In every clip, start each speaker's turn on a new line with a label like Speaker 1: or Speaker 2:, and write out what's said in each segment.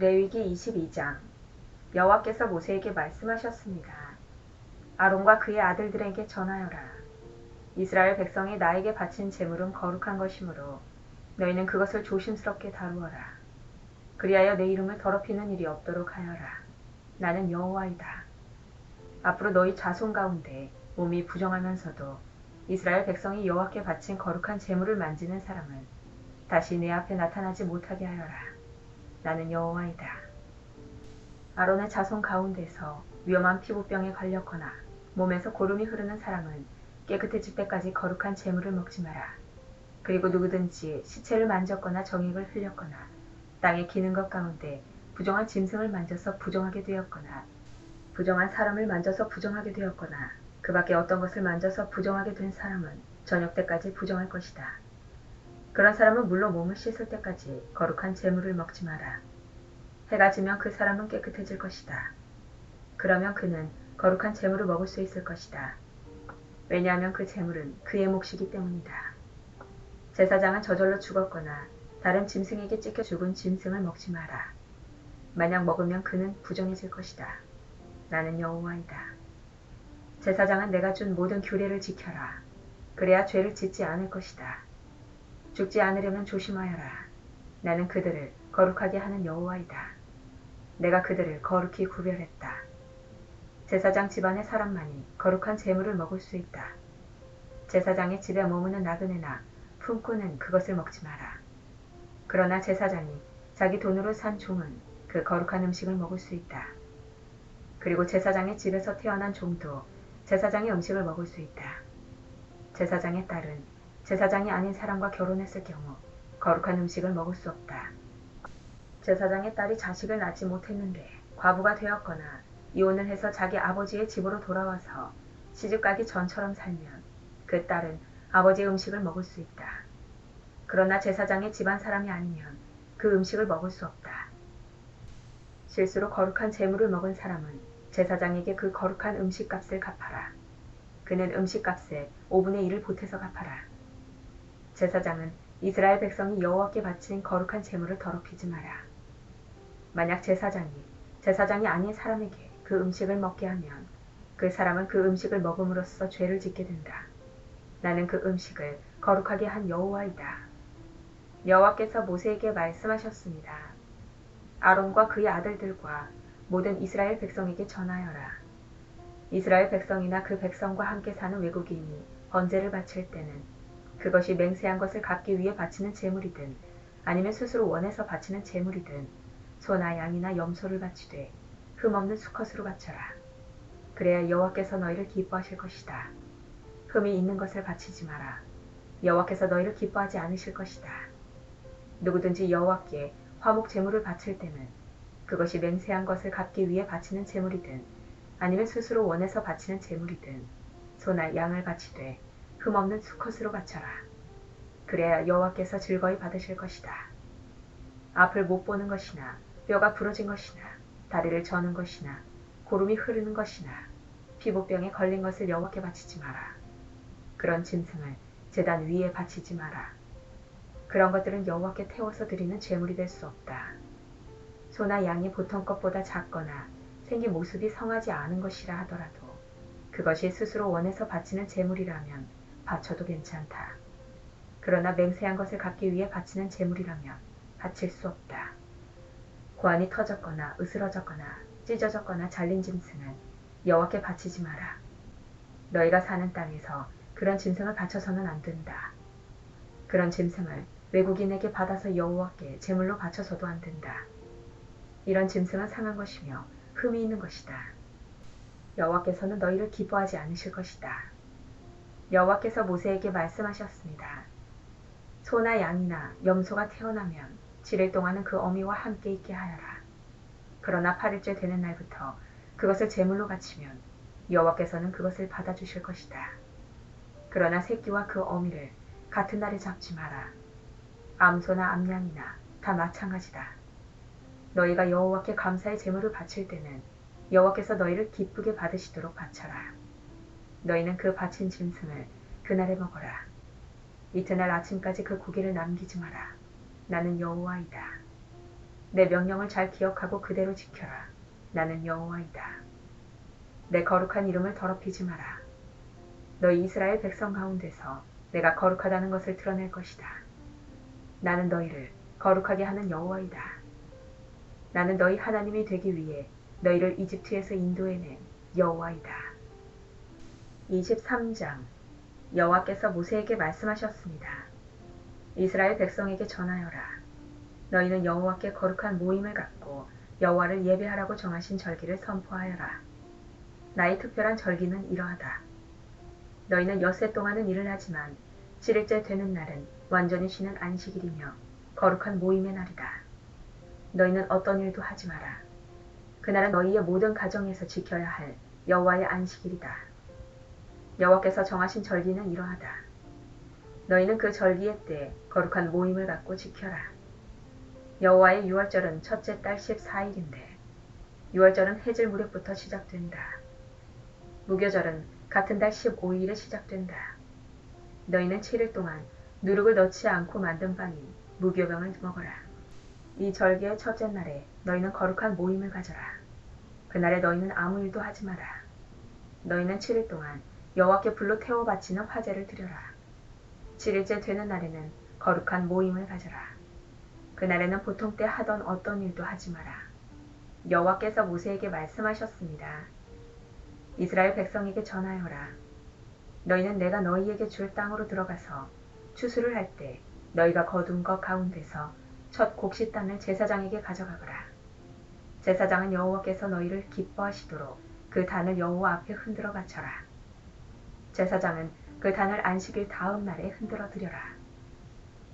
Speaker 1: 레위기 22장. 여호와께서 모세에게 말씀하셨습니다. 아론과 그의 아들들에게 전하여라. 이스라엘 백성이 나에게 바친 제물은 거룩한 것이므로 너희는 그것을 조심스럽게 다루어라. 그리하여 내 이름을 더럽히는 일이 없도록 하여라. 나는 여호와이다. 앞으로 너희 자손 가운데 몸이 부정하면서도 이스라엘 백성이 여호와께 바친 거룩한 제물을 만지는 사람은 다시 내 앞에 나타나지 못하게 하여라. 나는 여호와이다. 아론의 자손 가운데서 위험한 피부병에 걸렸거나 몸에서 고름이 흐르는 사람은 깨끗해질 때까지 거룩한 제물을 먹지 마라. 그리고 누구든지 시체를 만졌거나 정액을 흘렸거나 땅에 기는 것 가운데 부정한 짐승을 만져서 부정하게 되었거나 부정한 사람을 만져서 부정하게 되었거나 그 밖에 어떤 것을 만져서 부정하게 된 사람은 저녁 때까지 부정할 것이다. 그런 사람은 물로 몸을 씻을 때까지 거룩한 제물을 먹지 마라. 해가 지면 그 사람은 깨끗해질 것이다. 그러면 그는 거룩한 제물을 먹을 수 있을 것이다. 왜냐하면 그 제물은 그의 몫이기 때문이다. 제사장은 저절로 죽었거나 다른 짐승에게 찢겨 죽은 짐승을 먹지 마라. 만약 먹으면 그는 부정해질 것이다. 나는 여호와이다. 제사장은 내가 준 모든 규례를 지켜라. 그래야 죄를 짓지 않을 것이다. 죽지 않으려면 조심하여라. 나는 그들을 거룩하게 하는 여호와이다. 내가 그들을 거룩히 구별했다. 제사장 집안의 사람만이 거룩한 제물을 먹을 수 있다. 제사장의 집에 머무는 나그네나 품꾼은 그것을 먹지 마라. 그러나 제사장이 자기 돈으로 산 종은 그 거룩한 음식을 먹을 수 있다. 그리고 제사장의 집에서 태어난 종도 제사장의 음식을 먹을 수 있다. 제사장의 딸은 제사장이 아닌 사람과 결혼했을 경우 거룩한 음식을 먹을 수 없다. 제사장의 딸이 자식을 낳지 못했는데 과부가 되었거나 이혼을 해서 자기 아버지의 집으로 돌아와서 시집가기 전처럼 살면 그 딸은 아버지의 음식을 먹을 수 있다. 그러나 제사장의 집안 사람이 아니면 그 음식을 먹을 수 없다. 실수로 거룩한 제물을 먹은 사람은 제사장에게 그 거룩한 음식값을 갚아라. 그는 음식값의 5분의 1을 보태서 갚아라. 제사장은 이스라엘 백성이 여호와께 바친 거룩한 제물을 더럽히지 마라. 만약 제사장이 아닌 사람에게 그 음식을 먹게 하면 그 사람은 그 음식을 먹음으로써 죄를 짓게 된다. 나는 그 음식을 거룩하게 한 여호와이다. 여호와께서 모세에게 말씀하셨습니다. 아론과 그의 아들들과 모든 이스라엘 백성에게 전하여라. 이스라엘 백성이나 그 백성과 함께 사는 외국인이 번제를 바칠 때는 그것이 맹세한 것을 갚기 위해 바치는 제물이든 아니면 스스로 원해서 바치는 제물이든 소나 양이나 염소를 바치되 흠없는 수컷으로 바쳐라. 그래야 여호와께서 너희를 기뻐하실 것이다. 흠이 있는 것을 바치지 마라. 여호와께서 너희를 기뻐하지 않으실 것이다. 누구든지 여호와께 화목 제물을 바칠 때는 그것이 맹세한 것을 갚기 위해 바치는 제물이든 아니면 스스로 원해서 바치는 제물이든 소나 양을 바치되 흠없는 수컷으로 바쳐라. 그래야 여호와께서 즐거이 받으실 것이다. 앞을 못 보는 것이나 뼈가 부러진 것이나 다리를 저는 것이나 고름이 흐르는 것이나 피부병에 걸린 것을 여호와께 바치지 마라. 그런 짐승을 제단 위에 바치지 마라. 그런 것들은 여호와께 태워서 드리는 제물이 될 수 없다. 소나 양이 보통 것보다 작거나 생긴 모습이 성하지 않은 것이라 하더라도 그것이 스스로 원해서 바치는 제물이라면 바쳐도 괜찮다. 그러나 맹세한 것을 갚기 위해 바치는 제물이라면 바칠 수 없다. 고환이 터졌거나 으스러졌거나 찢어졌거나 잘린 짐승은 여호와께 바치지 마라. 너희가 사는 땅에서 그런 짐승을 바쳐서는 안 된다. 그런 짐승을 외국인에게 받아서 여호와께 제물로 바쳐서도 안 된다. 이런 짐승은 상한 것이며 흠이 있는 것이다. 여호와께서는 너희를 기뻐하지 않으실 것이다. 여호와께서 모세에게 말씀하셨습니다. 소나 양이나 염소가 태어나면 7일 동안은 그 어미와 함께 있게 하여라. 그러나 8일째 되는 날부터 그것을 제물로 바치면 여호와께서는 그것을 받아주실 것이다. 그러나 새끼와 그 어미를 같은 날에 잡지 마라. 암소나 암양이나 다 마찬가지다. 너희가 여호와께 감사의 제물을 바칠 때는 여호와께서 너희를 기쁘게 받으시도록 바쳐라. 너희는 그 바친 짐승을 그날에 먹어라. 이튿날 아침까지 그 고기를 남기지 마라. 나는 여호와이다. 내 명령을 잘 기억하고 그대로 지켜라. 나는 여호와이다. 내 거룩한 이름을 더럽히지 마라. 너희 이스라엘 백성 가운데서 내가 거룩하다는 것을 드러낼 것이다. 나는 너희를 거룩하게 하는 여호와이다. 나는 너희 하나님이 되기 위해 너희를 이집트에서 인도해낸 여호와이다. 23장 여호와께서 모세에게 말씀하셨습니다. 이스라엘 백성에게 전하여라. 너희는 여호와께 거룩한 모임을 갖고 여호와를 예배하라고 정하신 절기를 선포하여라. 나의 특별한 절기는 이러하다. 너희는 엿새 동안은 일을 하지만 7일째 되는 날은 완전히 쉬는 안식일이며 거룩한 모임의 날이다. 너희는 어떤 일도 하지 마라. 그날은 너희의 모든 가정에서 지켜야 할 여호와의 안식일이다. 여호와께서 정하신 절기는 이러하다. 너희는 그 절기의 때에 거룩한 모임을 갖고 지켜라. 여호와의 유월절은 첫째 달 14일인데 유월절은 해질 무렵부터 시작된다. 무교절은 같은 달 15일에 시작된다. 너희는 7일 동안 누룩을 넣지 않고 만든 빵인 무교병을 먹어라. 이 절기의 첫째 날에 너희는 거룩한 모임을 가져라. 그날에 너희는 아무 일도 하지 마라. 너희는 7일 동안 여호와께 불로 태워 바치는 화제를 드려라. 7일째 되는 날에는 거룩한 모임을 가져라. 그날에는 보통 때 하던 어떤 일도 하지 마라. 여호와께서 모세에게 말씀하셨습니다. 이스라엘 백성에게 전하여라. 너희는 내가 너희에게 줄 땅으로 들어가서 추수를 할 때 너희가 거둔 것 가운데서 첫 곡식단을 제사장에게 가져가거라. 제사장은 여호와께서 너희를 기뻐하시도록 그 단을 여호와 앞에 흔들어 바쳐라. 제사장은 그 단을 안식일 다음 날에 흔들어 드려라.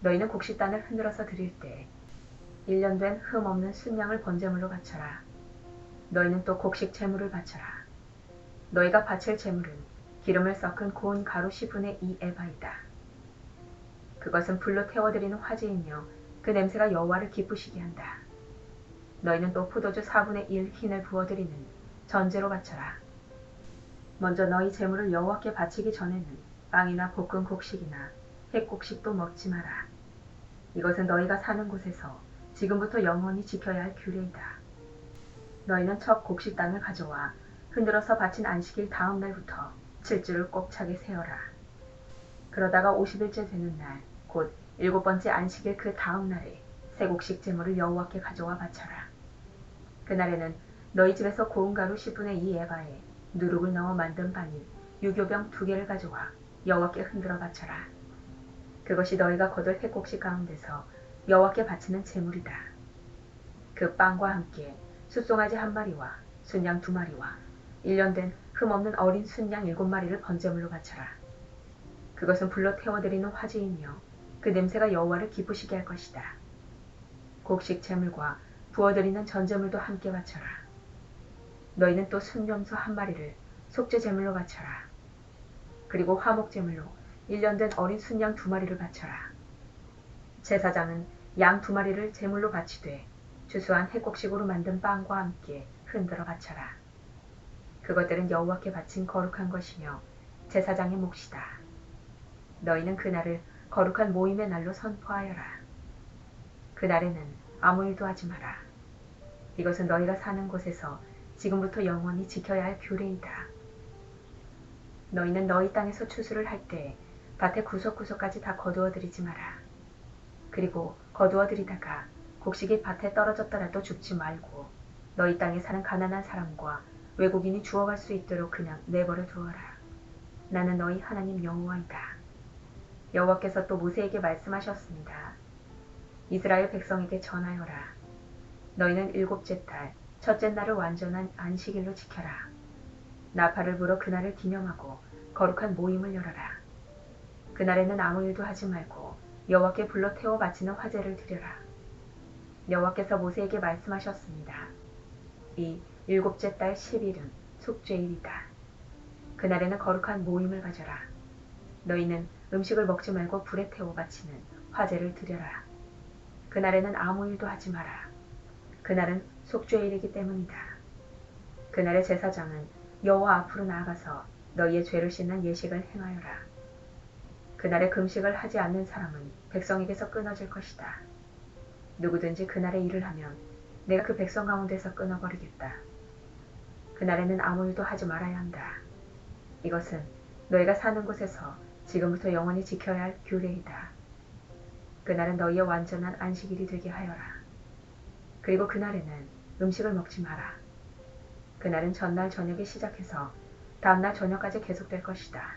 Speaker 1: 너희는 곡식단을 흔들어서 드릴 때 1년 된 흠 없는 순양을 번제물로 바쳐라. 너희는 또 곡식 제물을 바쳐라. 너희가 바칠 제물은 기름을 섞은 고운 가루 10분의 2 에바이다. 그것은 불로 태워드리는 화제이며 그 냄새가 여호와를 기쁘시게 한다. 너희는 또 포도주 4분의 1 흰을 부어드리는 전제로 바쳐라. 먼저 너희 제물을 여호와께 바치기 전에는 빵이나 볶은 곡식이나 햇곡식도 먹지 마라. 이것은 너희가 사는 곳에서 지금부터 영원히 지켜야 할 규례이다. 너희는 첫 곡식단을 가져와 흔들어서 바친 안식일 다음 날부터 7주를 꼭 차게 세어라. 그러다가 50일째 되는 날, 곧 7번째 안식일 그 다음 날에 새 곡식 제물을 여호와께 가져와 바쳐라. 그날에는 너희 집에서 고운 가루 10분의 2 에바에 누룩을 넣어 만든 빵인 유교병 2개를 가져와 여호와께 흔들어 바쳐라. 그것이 너희가 거둘 햇곡식 가운데서 여호와께 바치는 제물이다. 그 빵과 함께 숫송아지 1마리와 순양 2마리와 1년 된 흠없는 어린 순양 7마리를 번제물로 바쳐라. 그것은 불로 태워드리는 화제이며 그 냄새가 여호와를 기쁘시게 할 것이다. 곡식 제물과 부어드리는 전제물도 함께 바쳐라. 너희는 또 순염소 1마리를 속죄 제물로 바쳐라. 그리고 화목 제물로 1년 된 어린 순양 2마리를 바쳐라. 제사장은 양 2마리를 제물로 바치되 주수한 햇곡식으로 만든 빵과 함께 흔들어 바쳐라. 그것들은 여호와께 바친 거룩한 것이며 제사장의 몫이다. 너희는 그날을 거룩한 모임의 날로 선포하여라. 그날에는 아무 일도 하지 마라. 이것은 너희가 사는 곳에서 지금부터 영원히 지켜야 할 규례이다. 너희는 너희 땅에서 추수를 할 때 밭의 구석구석까지 다 거두어들이지 마라. 그리고 거두어들이다가 곡식이 밭에 떨어졌더라도 줍지 말고 너희 땅에 사는 가난한 사람과 외국인이 주워갈 수 있도록 그냥 내버려 두어라. 나는 너희 하나님 여호와이다. 여호와께서 또 모세에게 말씀하셨습니다. 이스라엘 백성에게 전하여라. 너희는 7째 달 첫째 날을 완전한 안식일로 지켜라. 나팔을 불어 그날을 기념하고 거룩한 모임을 열어라. 그날에는 아무 일도 하지 말고 여호와께 불러 태워 바치는 화제를 드려라. 여호와께서 모세에게 말씀하셨습니다. 이 7째 달 10일은 속죄일이다. 그날에는 거룩한 모임을 가져라. 너희는 음식을 먹지 말고 불에 태워 바치는 화제를 드려라. 그날에는 아무 일도 하지 마라. 그날은 속죄일이기 때문이다. 그날의 제사장은 여호와 앞으로 나아가서 너희의 죄를 씻는 예식을 행하여라. 그날에 금식을 하지 않는 사람은 백성에게서 끊어질 것이다. 누구든지 그날에 일을 하면 내가 그 백성 가운데서 끊어버리겠다. 그날에는 아무 일도 하지 말아야 한다. 이것은 너희가 사는 곳에서 지금부터 영원히 지켜야 할 규례이다. 그날은 너희의 완전한 안식일이 되게 하여라. 그리고 그날에는 음식을 먹지 마라. 그날은 전날 저녁에 시작해서 다음날 저녁까지 계속될 것이다.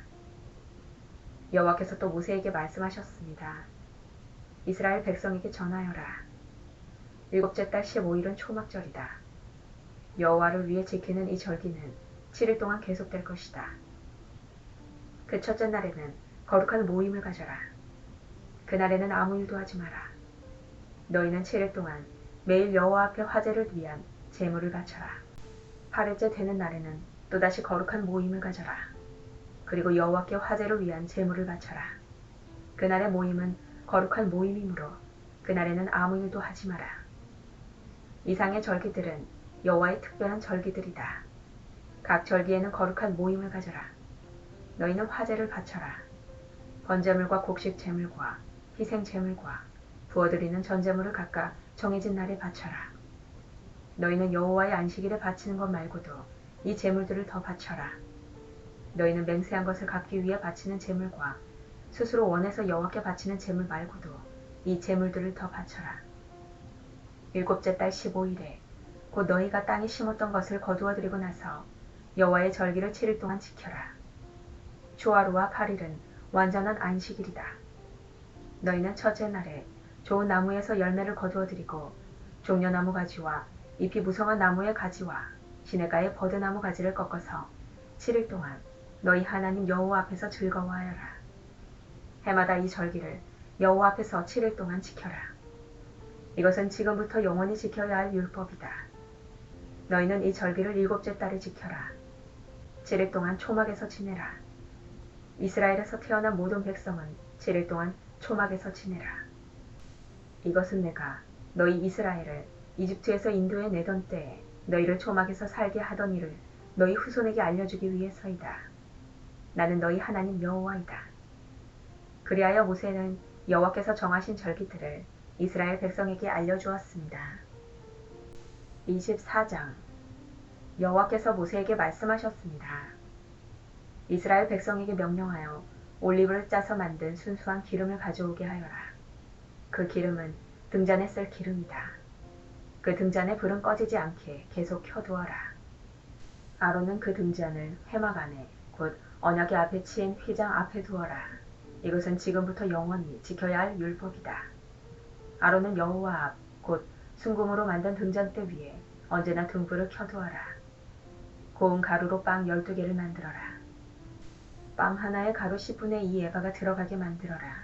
Speaker 1: 여호와께서 또 모세에게 말씀하셨습니다. 이스라엘 백성에게 전하여라. 일곱째 달 15일은 초막절이다. 여호와를 위해 지키는 이 절기는 7일 동안 계속될 것이다. 그 첫째 날에는 거룩한 모임을 가져라. 그날에는 아무 일도 하지 마라. 너희는 7일 동안 매일 여호와 앞에 화제를 위한 제물을 바쳐라. 8일째 되는 날에는 또다시 거룩한 모임을 가져라. 그리고 여호와께 화제를 위한 제물을 바쳐라. 그날의 모임은 거룩한 모임이므로 그날에는 아무 일도 하지 마라. 이상의 절기들은 여호와의 특별한 절기들이다. 각 절기에는 거룩한 모임을 가져라. 너희는 화제를 바쳐라. 번제물과 곡식 제물과 희생 제물과 부어드리는 전제물을 각각 정해진 날에 바쳐라. 너희는 여호와의 안식일에 바치는 것 말고도 이 제물들을 더 바쳐라. 너희는 맹세한 것을 갚기 위해 바치는 제물과 스스로 원해서 여호와께 바치는 제물 말고도 이 제물들을 더 바쳐라. 일곱째 달 15일에 곧 너희가 땅에 심었던 것을 거두어들이고 나서 여호와의 절기를 7일 동안 지켜라. 초하루와 8일은 완전한 안식일이다. 너희는 첫째 날에 좋은 나무에서 열매를 거두어들이고 종려나무 가지와 잎이 무성한 나무의 가지와 시냇가의 버드나무 가지를 꺾어서 7일 동안 너희 하나님 여호와 앞에서 즐거워하여라. 해마다 이 절기를 여호와 앞에서 7일 동안 지켜라. 이것은 지금부터 영원히 지켜야 할 율법이다. 너희는 이 절기를 일곱째 달에 지켜라. 7일 동안 초막에서 지내라. 이스라엘에서 태어난 모든 백성은 7일 동안 초막에서 지내라. 이것은 내가 너희 이스라엘을 이집트에서 인도해 내던 때에 너희를 초막에서 살게 하던 일을 너희 후손에게 알려주기 위해서이다. 나는 너희 하나님 여호와이다. 그리하여 모세는 여호와께서 정하신 절기들을 이스라엘 백성에게 알려주었습니다. 24장 여호와께서 모세에게 말씀하셨습니다. 이스라엘 백성에게 명령하여 올리브를 짜서 만든 순수한 기름을 가져오게 하여라. 그 기름은 등잔에 쓸 기름이다. 그 등잔의 불은 꺼지지 않게 계속 켜두어라. 아론은 그 등잔을 회막 안에 곧 언약의 앞에 치인 휘장 앞에 두어라. 이것은 지금부터 영원히 지켜야 할 율법이다. 아론은 여호와 앞 곧 순금으로 만든 등잔대 위에 언제나 등불을 켜두어라. 고운 가루로 빵 12개를 만들어라. 빵 하나에 가루 10분의 2 에바가 들어가게 만들어라.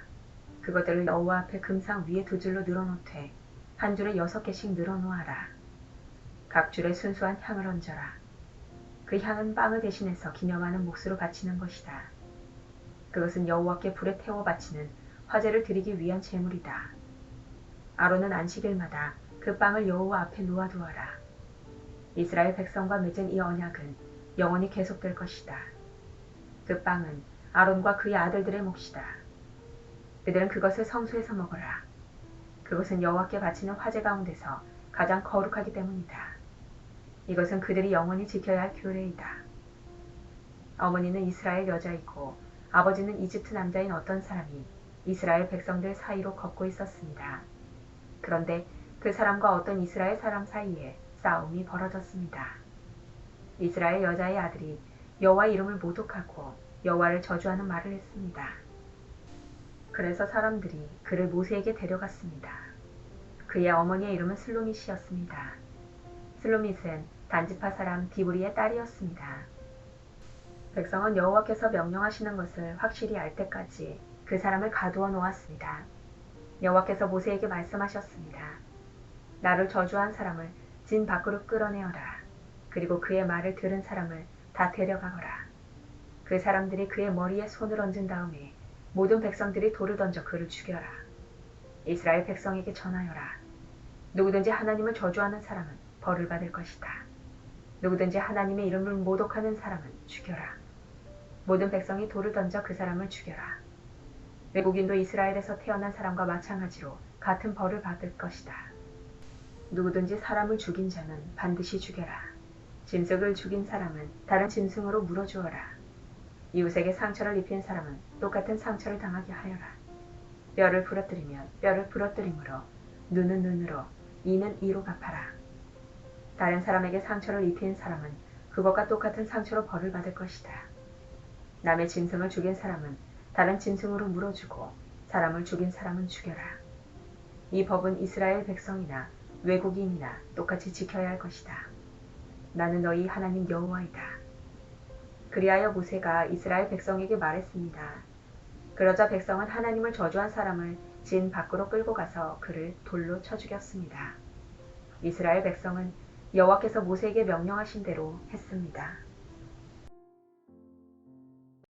Speaker 1: 그것들을 여호와 앞에 금상 위에 두 줄로 늘어놓되 한 줄에 6개씩 늘어놓아라. 각 줄에 순수한 향을 얹어라. 그 향은 빵을 대신해서 기념하는 몫으로 바치는 것이다. 그것은 여호와께 불에 태워 바치는 화제를 드리기 위한 제물이다. 아론은 안식일마다 그 빵을 여호와 앞에 놓아두어라. 이스라엘 백성과 맺은 이 언약은 영원히 계속될 것이다. 그 빵은 아론과 그의 아들들의 몫이다. 그들은 그것을 성소에서 먹어라. 그것은 여호와께 바치는 화제 가운데서 가장 거룩하기 때문이다. 이것은 그들이 영원히 지켜야 할 규례이다. 어머니는 이스라엘 여자이고 아버지는 이집트 남자인 어떤 사람이 이스라엘 백성들 사이로 걷고 있었습니다. 그런데 그 사람과 어떤 이스라엘 사람 사이에 싸움이 벌어졌습니다. 이스라엘 여자의 아들이 여호와의 이름을 모독하고 여호와를 저주하는 말을 했습니다. 그래서 사람들이 그를 모세에게 데려갔습니다. 그의 어머니의 이름은 슬로밋이었습니다. 슬로밋은 단지파 사람 디브리의 딸이었습니다. 백성은 여호와께서 명령하시는 것을 확실히 알 때까지 그 사람을 가두어 놓았습니다. 여호와께서 모세에게 말씀하셨습니다. 나를 저주한 사람을 진 밖으로 끌어내어라. 그리고 그의 말을 들은 사람을 다 데려가거라. 그 사람들이 그의 머리에 손을 얹은 다음에 모든 백성들이 돌을 던져 그를 죽여라. 이스라엘 백성에게 전하여라. 누구든지 하나님을 저주하는 사람은 벌을 받을 것이다. 누구든지 하나님의 이름을 모독하는 사람은 죽여라. 모든 백성이 돌을 던져 그 사람을 죽여라. 외국인도 이스라엘에서 태어난 사람과 마찬가지로 같은 벌을 받을 것이다. 누구든지 사람을 죽인 자는 반드시 죽여라. 짐승을 죽인 사람은 다른 짐승으로 물어주어라. 이웃에게 상처를 입힌 사람은 똑같은 상처를 당하게 하여라. 뼈를 부러뜨리면 뼈를 부러뜨림으로, 눈은 눈으로, 이는 이로 갚아라. 다른 사람에게 상처를 입힌 사람은 그것과 똑같은 상처로 벌을 받을 것이다. 남의 짐승을 죽인 사람은 다른 짐승으로 물어주고, 사람을 죽인 사람은 죽여라. 이 법은 이스라엘 백성이나 외국인이나 똑같이 지켜야 할 것이다. 나는 너희 하나님 여호와이다. 그리하여 모세가 이스라엘 백성에게 말했습니다. 그러자 백성은 하나님을 저주한 사람을 진 밖으로 끌고 가서 그를 돌로 쳐 죽였습니다. 이스라엘 백성은 여호와께서 모세에게 명령하신 대로 했습니다.